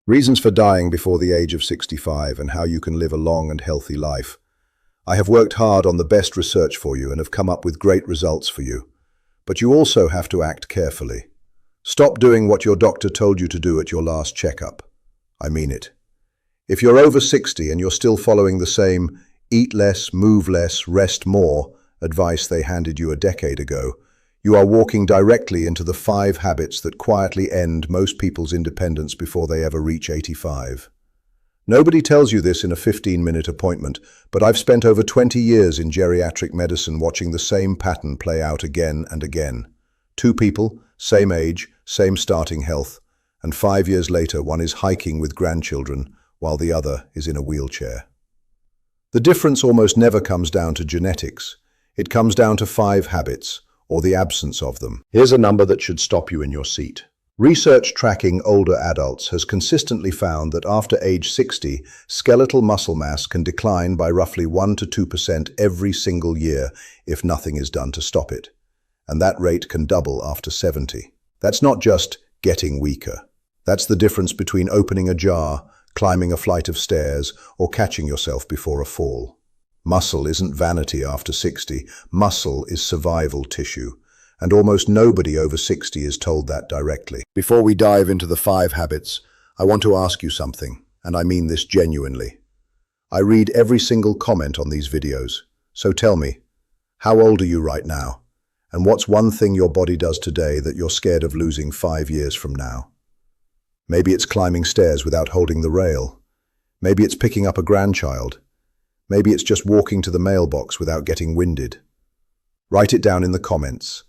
Reasons for dying before the age of 65 and how you can live a long and healthy life. I have worked hard on the best research for you and have come up with great results for you. But you also have to act carefully. Stop doing what your doctor told you to do at your last checkup. I mean it. If you're over 60 and you're still following the same eat less, move less, rest more advice they handed you a decade ago, you are walking directly into the 5 habits that quietly end most people's independence before they ever reach 85. Nobody tells you this in a 15-minute appointment, but I've spent over 20 years in geriatric medicine watching the same pattern play out again and again. 2 people, same age, same starting health, and 5 years later one is hiking with grandchildren while the other is in a wheelchair. The difference almost never comes down to genetics. It comes down to 5 habits, or the absence of them. Here's a number that should stop you in your seat. Research tracking older adults has consistently found that after age 60, skeletal muscle mass can decline by roughly 1 to 2% every single year if nothing is done to stop it. And that rate can double after 70. That's not just getting weaker. That's the difference between opening a jar, climbing a flight of stairs, or catching yourself before a fall. Muscle isn't vanity after 60. Muscle is survival tissue. And almost nobody over 60 is told that directly. Before we dive into the 5 habits, I want to ask you something, and I mean this genuinely. I read every single comment on these videos, so tell me, how old are you right now? And what's one thing your body does today that you're scared of losing 5 years from now? Maybe it's climbing stairs without holding the rail. Maybe it's picking up a grandchild. Maybe it's just walking to the mailbox without getting winded. Write it down in the comments.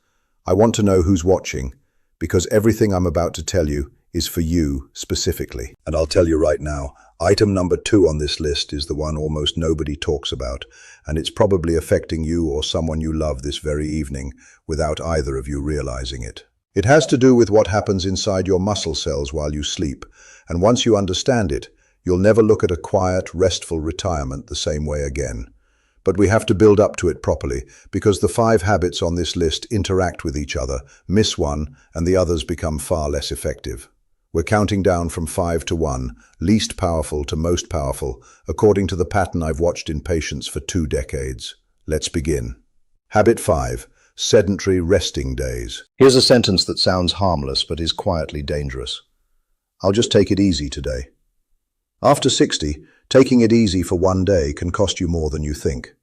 I want to know who's watching, because everything I'm about to tell you is for you specifically. And I'll tell you right now, item number 2 on this list is the one almost nobody talks about, and it's probably affecting you or someone you love this very evening without either of you realizing it. It has to do with what happens inside your muscle cells while you sleep, and once you understand it, you'll never look at a quiet, restful retirement the same way again. But we have to build up to it properly, because the 5 habits on this list interact with each other. Miss one, and the others become far less effective. We're counting down from 5 to 1, least powerful to most powerful, according to the pattern I've watched in patients for 2 decades. Let's begin. Habit 5. Sedentary resting days. Here's a sentence that sounds harmless but is quietly dangerous. I'll just take it easy today. After 60, taking it easy for one day can cost you more than you think.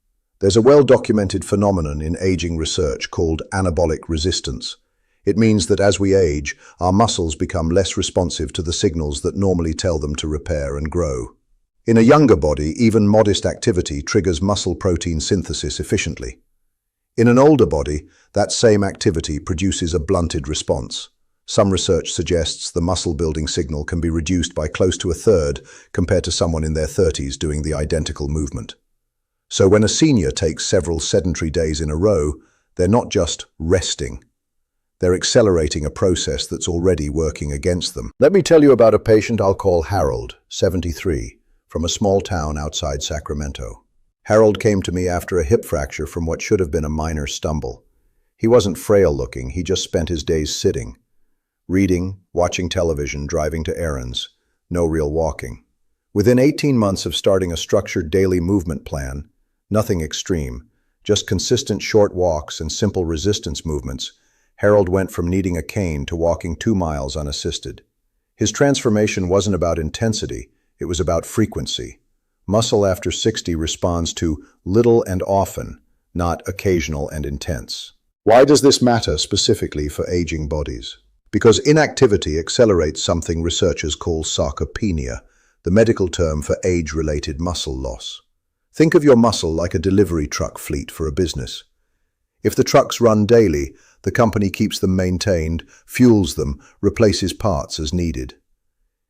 There's a well-documented phenomenon in aging research called anabolic resistance. It means that as we age, our muscles become less responsive to the signals that normally tell them to repair and grow. In a younger body, even modest activity triggers muscle protein synthesis efficiently. In an older body, that same activity produces a blunted response. Some research suggests the muscle-building signal can be reduced by close to a third compared to someone in their 30s doing the identical movement. So when a senior takes several sedentary days in a row, they're not just resting. They're accelerating a process that's already working against them. Let me tell you about a patient I'll call Harold, 73, from a small town outside Sacramento. Harold came to me after a hip fracture from what should have been a minor stumble. He wasn't frail-looking, he just spent his days sitting. Reading, watching television, driving to errands. No real walking. Within 18 months of starting a structured daily movement plan, nothing extreme, just consistent short walks and simple resistance movements, Harold went from needing a cane to walking 2 miles unassisted. His transformation wasn't about intensity, it was about frequency. Muscle after 60 responds to little and often, not occasional and intense. Why does this matter specifically for aging bodies? Because inactivity accelerates something researchers call sarcopenia, the medical term for age-related muscle loss. Think of your muscle like a delivery truck fleet for a business. If the trucks run daily, the company keeps them maintained, fuels them, replaces parts as needed.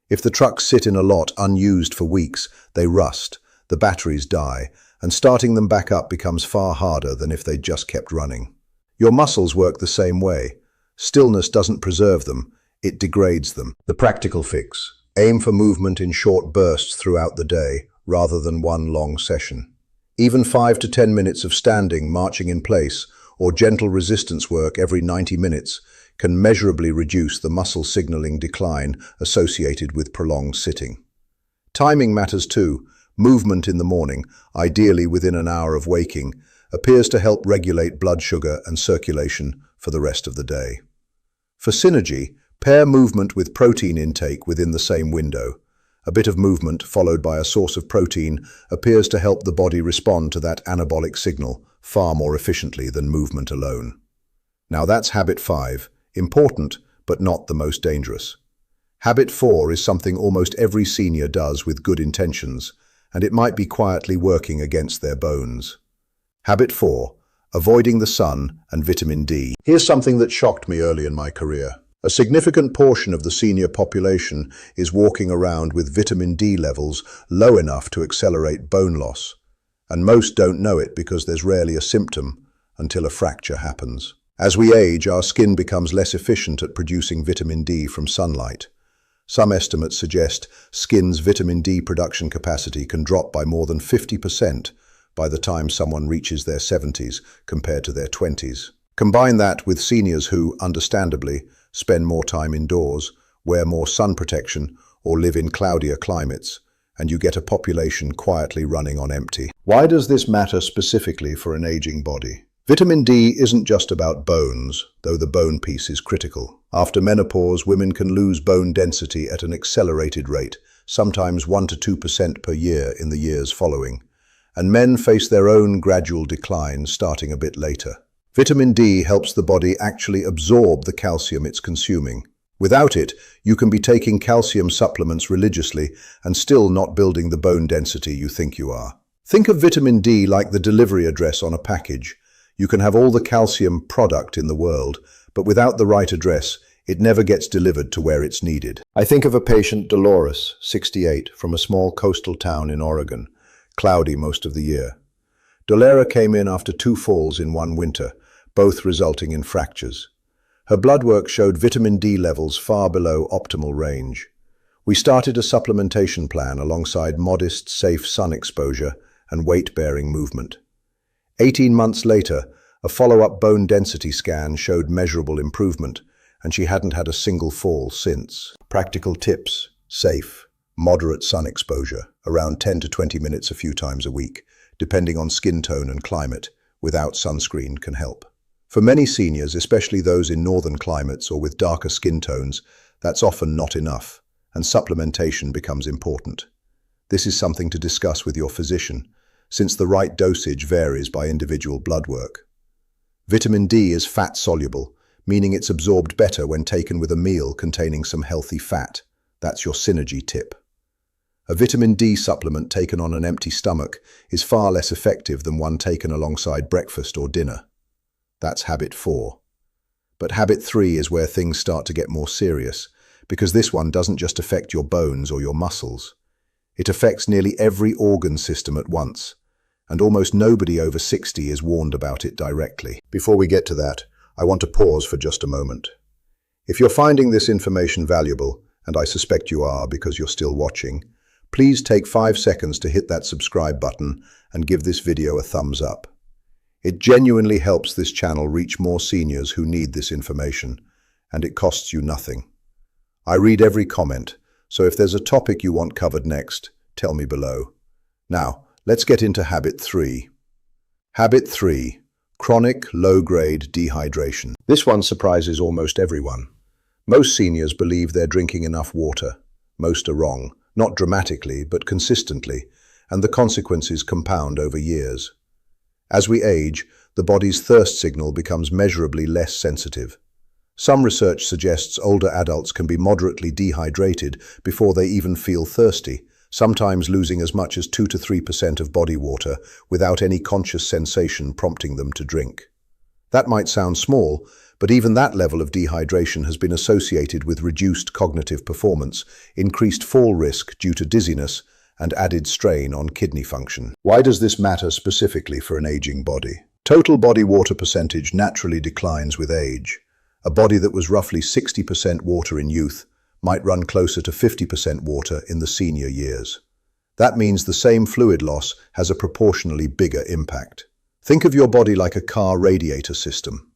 If the trucks sit in a lot unused for weeks, they rust, the batteries die, and starting them back up becomes far harder than if they'd just kept running. Your muscles work the same way. Stillness doesn't preserve them, it degrades them. The practical fix: aim for movement in short bursts throughout the day, rather than one long session. Even 5 to 10 minutes of standing, marching in place, or gentle resistance work every 90 minutes can measurably reduce the muscle signaling decline associated with prolonged sitting. Timing matters too. Movement in the morning, ideally within an hour of waking, appears to help regulate blood sugar and circulation for the rest of the day. For synergy, pair movement with protein intake within the same window. A bit of movement followed by a source of protein appears to help the body respond to that anabolic signal far more efficiently than movement alone. Now that's habit 5, important but not the most dangerous. Habit 4 is something almost every senior does with good intentions, and it might be quietly working against their bones. Habit 4, avoiding the sun and vitamin D. Here's something that shocked me early in my career. A significant portion of the senior population is walking around with vitamin D levels low enough to accelerate bone loss, and most don't know it because there's rarely a symptom until a fracture happens. As we age, our skin becomes less efficient at producing vitamin D from sunlight. Some estimates suggest skin's vitamin D production capacity can drop by more than 50% by the time someone reaches their 70s compared to their 20s. Combine that with seniors who, understandably, spend more time indoors, wear more sun protection, or live in cloudier climates, and you get a population quietly running on empty. Why does this matter specifically for an aging body? Vitamin D isn't just about bones, though the bone piece is critical. After menopause, women can lose bone density at an accelerated rate, sometimes 1 to 2% per year in the years following, and men face their own gradual decline starting a bit later. Vitamin D helps the body actually absorb the calcium it's consuming. Without it, you can be taking calcium supplements religiously and still not building the bone density you think you are. Think of vitamin D like the delivery address on a package. You can have all the calcium product in the world, but without the right address, it never gets delivered to where it's needed. I think of a patient, Dolores, 68, from a small coastal town in Oregon, cloudy most of the year. Dolores came in after 2 falls in one winter, both resulting in fractures. Her blood work showed vitamin D levels far below optimal range. We started a supplementation plan alongside modest, safe sun exposure and weight-bearing movement. 18 months later, a follow-up bone density scan showed measurable improvement, and she hadn't had a single fall since. Practical tips: safe, moderate sun exposure, around 10 to 20 minutes a few times a week, depending on skin tone and climate, without sunscreen can help. For many seniors, especially those in northern climates or with darker skin tones, that's often not enough, and supplementation becomes important. This is something to discuss with your physician, since the right dosage varies by individual blood work. Vitamin D is fat-soluble, meaning it's absorbed better when taken with a meal containing some healthy fat. That's your synergy tip. A vitamin D supplement taken on an empty stomach is far less effective than one taken alongside breakfast or dinner. That's habit 4. But habit 3 is where things start to get more serious, because this one doesn't just affect your bones or your muscles. It affects nearly every organ system at once, and almost nobody over 60 is warned about it directly. Before we get to that, I want to pause for just a moment. If you're finding this information valuable, and I suspect you are because you're still watching, please take 5 seconds to hit that subscribe button and give this video a thumbs up. It genuinely helps this channel reach more seniors who need this information, and it costs you nothing. I read every comment, so if there's a topic you want covered next, tell me below. Now, let's get into habit 3. Habit 3. Chronic low-grade dehydration. This one surprises almost everyone. Most seniors believe they're drinking enough water. Most are wrong, not dramatically, but consistently, and the consequences compound over years. As we age, the body's thirst signal becomes measurably less sensitive. Some research suggests older adults can be moderately dehydrated before they even feel thirsty, sometimes losing as much as 2 to 3% of body water without any conscious sensation prompting them to drink. That might sound small, but even that level of dehydration has been associated with reduced cognitive performance, increased fall risk due to dizziness, and added strain on kidney function. Why does this matter specifically for an aging body? Total body water percentage naturally declines with age. A body that was roughly 60% water in youth might run closer to 50% water in the senior years. That means the same fluid loss has a proportionally bigger impact. Think of your body like a car radiator system.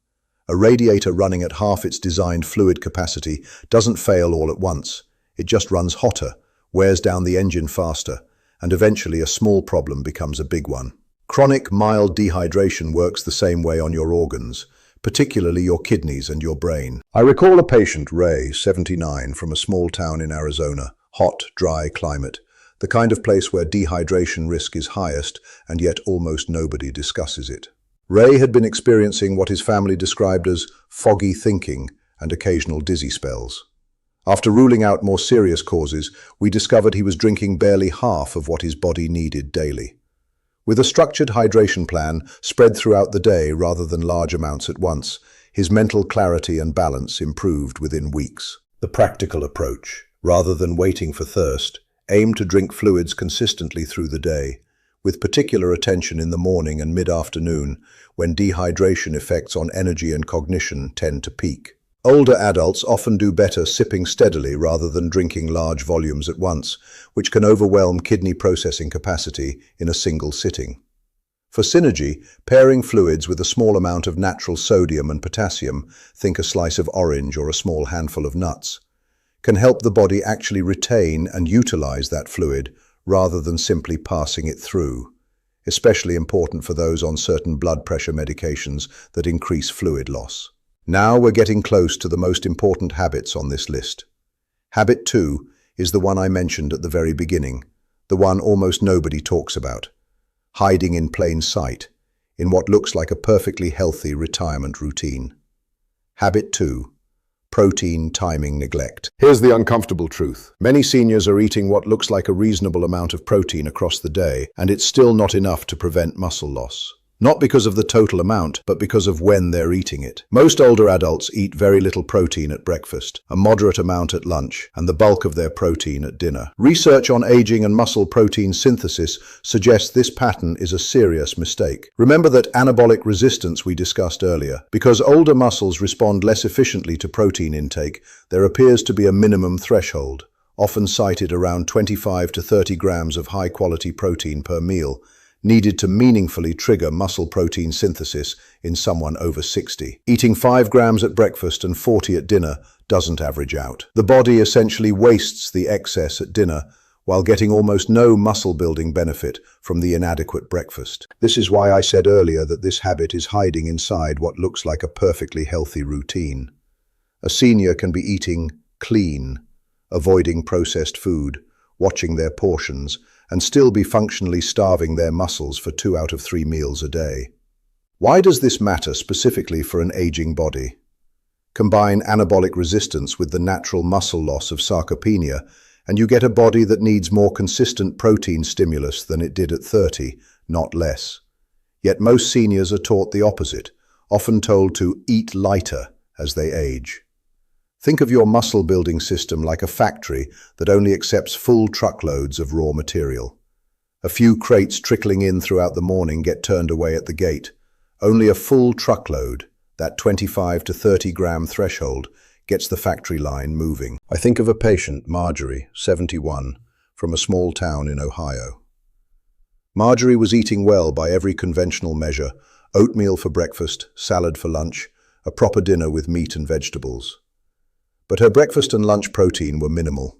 A radiator running at half its designed fluid capacity doesn't fail all at once. It just runs hotter, wears down the engine faster, and eventually a small problem becomes a big one. Chronic mild dehydration works the same way on your organs, particularly your kidneys and your brain. I recall a patient, Ray, 79, from a small town in Arizona. Hot, dry climate. The kind of place where dehydration risk is highest, and yet almost nobody discusses it. Ray had been experiencing what his family described as foggy thinking and occasional dizzy spells. After ruling out more serious causes, we discovered he was drinking barely half of what his body needed daily. With a structured hydration plan spread throughout the day rather than large amounts at once, his mental clarity and balance improved within weeks. The practical approach, rather than waiting for thirst, aim to drink fluids consistently through the day, with particular attention in the morning and mid-afternoon, when dehydration effects on energy and cognition tend to peak. Older adults often do better sipping steadily rather than drinking large volumes at once, which can overwhelm kidney processing capacity in a single sitting. For synergy, pairing fluids with a small amount of natural sodium and potassium, think a slice of orange or a small handful of nuts, can help the body actually retain and utilize that fluid rather than simply passing it through, especially important for those on certain blood pressure medications that increase fluid loss. Now we're getting close to the most important habits on this list. Habit 2 is the one I mentioned at the very beginning, the one almost nobody talks about. Hiding in plain sight, in what looks like a perfectly healthy retirement routine. Habit 2. Protein timing neglect. Here's the uncomfortable truth. Many seniors are eating what looks like a reasonable amount of protein across the day, and it's still not enough to prevent muscle loss. Not because of the total amount, but because of when they're eating it. Most older adults eat very little protein at breakfast, a moderate amount at lunch, and the bulk of their protein at dinner. Research on aging and muscle protein synthesis suggests this pattern is a serious mistake. Remember that anabolic resistance we discussed earlier. Because older muscles respond less efficiently to protein intake, there appears to be a minimum threshold, often cited around 25 to 30 grams of high-quality protein per meal, needed to meaningfully trigger muscle protein synthesis in someone over 60. Eating 5 grams at breakfast and 40 at dinner doesn't average out. The body essentially wastes the excess at dinner while getting almost no muscle-building benefit from the inadequate breakfast. This is why I said earlier that this habit is hiding inside what looks like a perfectly healthy routine. A senior can be eating clean, avoiding processed food, watching their portions, and still be functionally starving their muscles for 2 out of 3 meals a day. Why does this matter specifically for an aging body? Combine anabolic resistance with the natural muscle loss of sarcopenia, and you get a body that needs more consistent protein stimulus than it did at 30, not less. Yet most seniors are taught the opposite, often told to eat lighter as they age. Think of your muscle-building system like a factory that only accepts full truckloads of raw material. A few crates trickling in throughout the morning get turned away at the gate. Only a full truckload, that 25 to 30 gram threshold, gets the factory line moving. I think of a patient, Marjorie, 71, from a small town in Ohio. Marjorie was eating well by every conventional measure: oatmeal for breakfast, salad for lunch, a proper dinner with meat and vegetables. But her breakfast and lunch protein were minimal.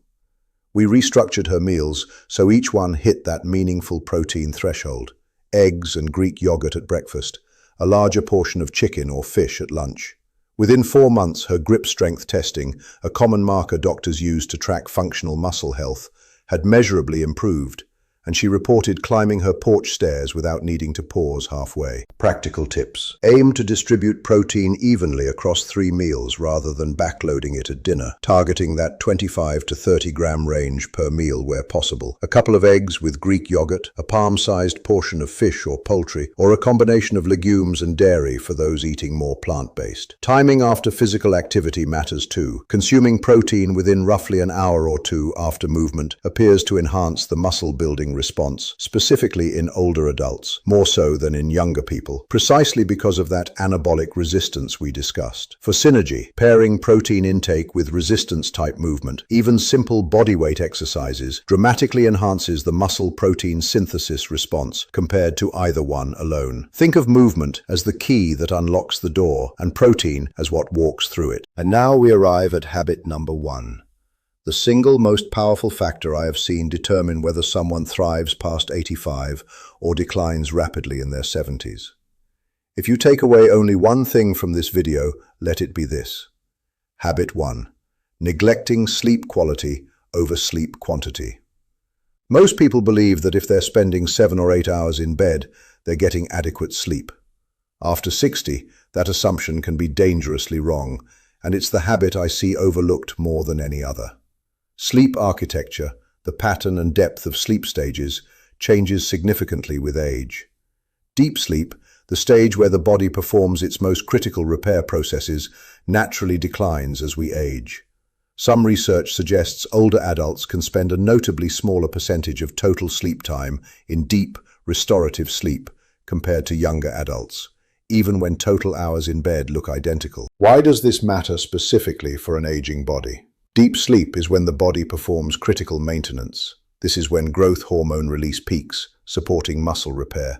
We restructured her meals so each one hit that meaningful protein threshold: eggs and Greek yogurt at breakfast, a larger portion of chicken or fish at lunch. Within 4 months, her grip strength testing, a common marker doctors use to track functional muscle health, had measurably improved, and she reported climbing her porch stairs without needing to pause halfway. Practical tips. Aim to distribute protein evenly across 3 meals rather than backloading it at dinner, targeting that 25 to 30 gram range per meal where possible. A couple of eggs with Greek yogurt, a palm-sized portion of fish or poultry, or a combination of legumes and dairy for those eating more plant-based. Timing after physical activity matters too. Consuming protein within roughly an hour or 2 after movement appears to enhance the muscle-building aging response, specifically in older adults, more so than in younger people, precisely because of that anabolic resistance we discussed. For synergy, pairing protein intake with resistance-type movement, even simple bodyweight exercises, dramatically enhances the muscle protein synthesis response compared to either one alone. Think of movement as the key that unlocks the door and protein as what walks through it. And now we arrive at habit number 1. The single most powerful factor I have seen determine whether someone thrives past 85 or declines rapidly in their 70s. If you take away only one thing from this video, let it be this. Habit 1. Neglecting sleep quality over sleep quantity. Most people believe that if they're spending 7 or 8 hours in bed, they're getting adequate sleep. After 60, that assumption can be dangerously wrong, and it's the habit I see overlooked more than any other. Sleep architecture, the pattern and depth of sleep stages, changes significantly with age. Deep sleep, the stage where the body performs its most critical repair processes, naturally declines as we age. Some research suggests older adults can spend a notably smaller percentage of total sleep time in deep, restorative sleep compared to younger adults, even when total hours in bed look identical. Why does this matter specifically for an aging body? Deep sleep is when the body performs critical maintenance. This is when growth hormone release peaks, supporting muscle repair.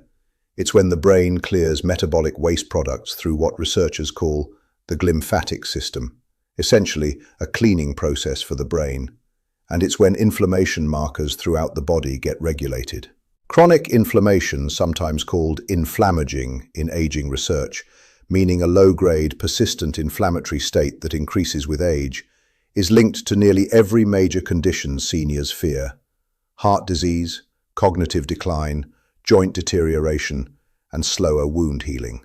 It's when the brain clears metabolic waste products through what researchers call the glymphatic system, essentially a cleaning process for the brain. And it's when inflammation markers throughout the body get regulated. Chronic inflammation, sometimes called inflammaging in aging research, meaning a low-grade, persistent inflammatory state that increases with age, is linked to nearly every major condition seniors fear: heart disease, cognitive decline, joint deterioration, and slower wound healing.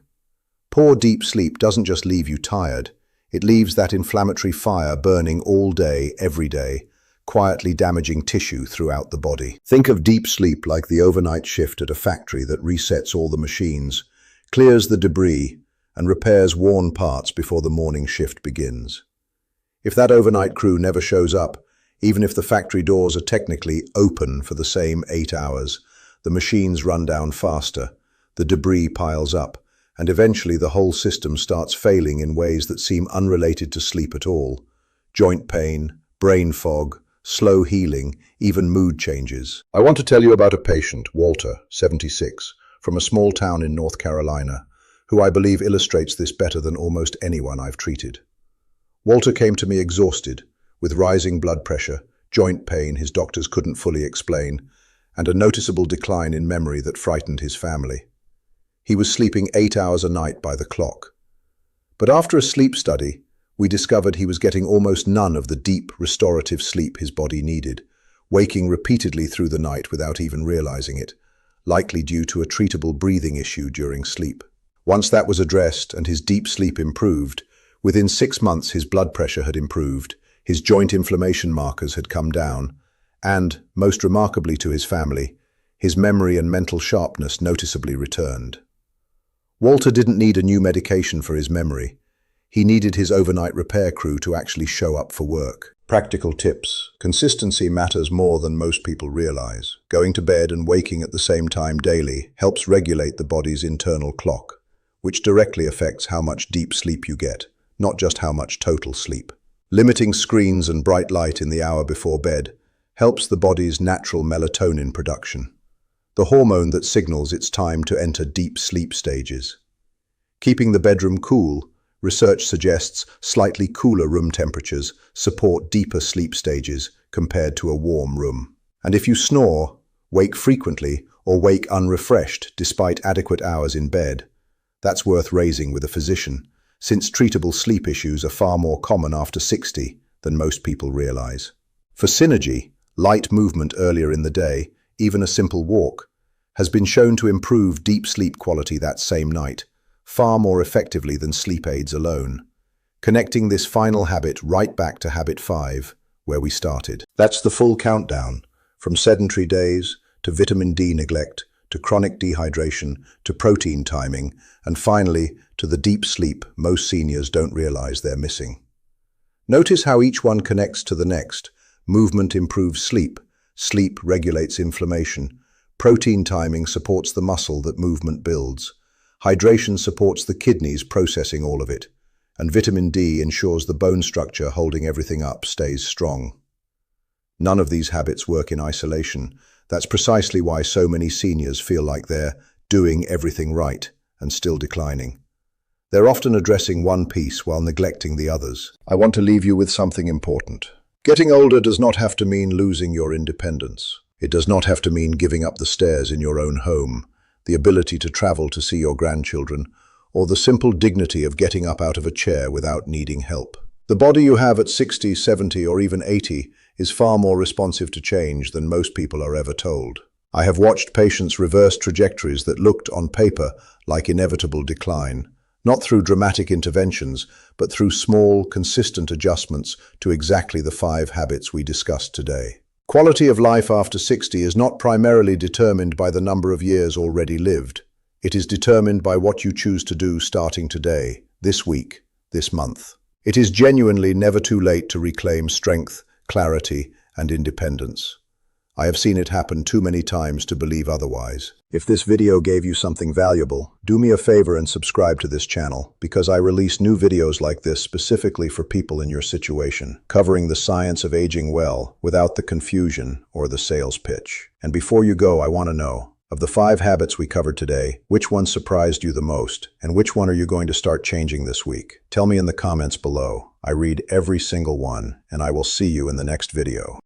Poor deep sleep doesn't just leave you tired, it leaves that inflammatory fire burning all day, every day, quietly damaging tissue throughout the body. Think of deep sleep like the overnight shift at a factory that resets all the machines, clears the debris, and repairs worn parts before the morning shift begins. If that overnight crew never shows up, even if the factory doors are technically open for the same 8 hours, the machines run down faster, the debris piles up, and eventually the whole system starts failing in ways that seem unrelated to sleep at all. Joint pain, brain fog, slow healing, even mood changes. I want to tell you about a patient, Walter, 76, from a small town in North Carolina, who I believe illustrates this better than almost anyone I've treated. Walter came to me exhausted, with rising blood pressure, joint pain his doctors couldn't fully explain, and a noticeable decline in memory that frightened his family. He was sleeping 8 hours a night by the clock. But after a sleep study, we discovered he was getting almost none of the deep, restorative sleep his body needed, waking repeatedly through the night without even realizing it, likely due to a treatable breathing issue during sleep. Once that was addressed and his deep sleep improved, within 6 months his blood pressure had improved, his joint inflammation markers had come down, and, most remarkably to his family, his memory and mental sharpness noticeably returned. Walter didn't need a new medication for his memory. He needed his overnight repair crew to actually show up for work. Practical tips. Consistency matters more than most people realize. Going to bed and waking at the same time daily helps regulate the body's internal clock, which directly affects how much deep sleep you get, not just how much total sleep. Limiting screens and bright light in the hour before bed helps the body's natural melatonin production, the hormone that signals it's time to enter deep sleep stages. Keeping the bedroom cool, research suggests slightly cooler room temperatures support deeper sleep stages compared to a warm room. And if you snore, wake frequently, or wake unrefreshed despite adequate hours in bed, that's worth raising with a physician, since treatable sleep issues are far more common after 60 than most people realize. For synergy, light movement earlier in the day, even a simple walk, has been shown to improve deep sleep quality that same night, far more effectively than sleep aids alone, connecting this final habit right back to habit 5, where we started. That's the full countdown, from sedentary days to vitamin D neglect, to chronic dehydration, to protein timing, and finally to the deep sleep most seniors don't realize they're missing. Notice how each one connects to the next. Movement improves sleep, Sleep regulates inflammation. Protein timing supports the muscle that movement builds. Hydration supports the kidneys processing all of it. And vitamin D ensures the bone structure holding everything up stays strong. None of these habits work in isolation. That's precisely why so many seniors feel like they're doing everything right and still declining. They're often addressing one piece while neglecting the others. I want to leave you with something important. Getting older does not have to mean losing your independence. It does not have to mean giving up the stairs in your own home, the ability to travel to see your grandchildren, or the simple dignity of getting up out of a chair without needing help. The body you have at 60, 70, or even 80 is far more responsive to change than most people are ever told. I have watched patients reverse trajectories that looked on paper like inevitable decline, not through dramatic interventions, but through small, consistent adjustments to exactly the 5 habits we discussed today. Quality of life after 60 is not primarily determined by the number of years already lived. It is determined by what you choose to do starting today, this week, this month. It is genuinely never too late to reclaim strength, clarity, and independence. I have seen it happen too many times to believe otherwise. If this video gave you something valuable, do me a favor and subscribe to this channel, because I release new videos like this specifically for people in your situation, covering the science of aging well without the confusion or the sales pitch. And before you go, I want to know, of the 5 habits we covered today, which one surprised you the most, and which one are you going to start changing this week? Tell me in the comments below. I read every single one, and I will see you in the next video.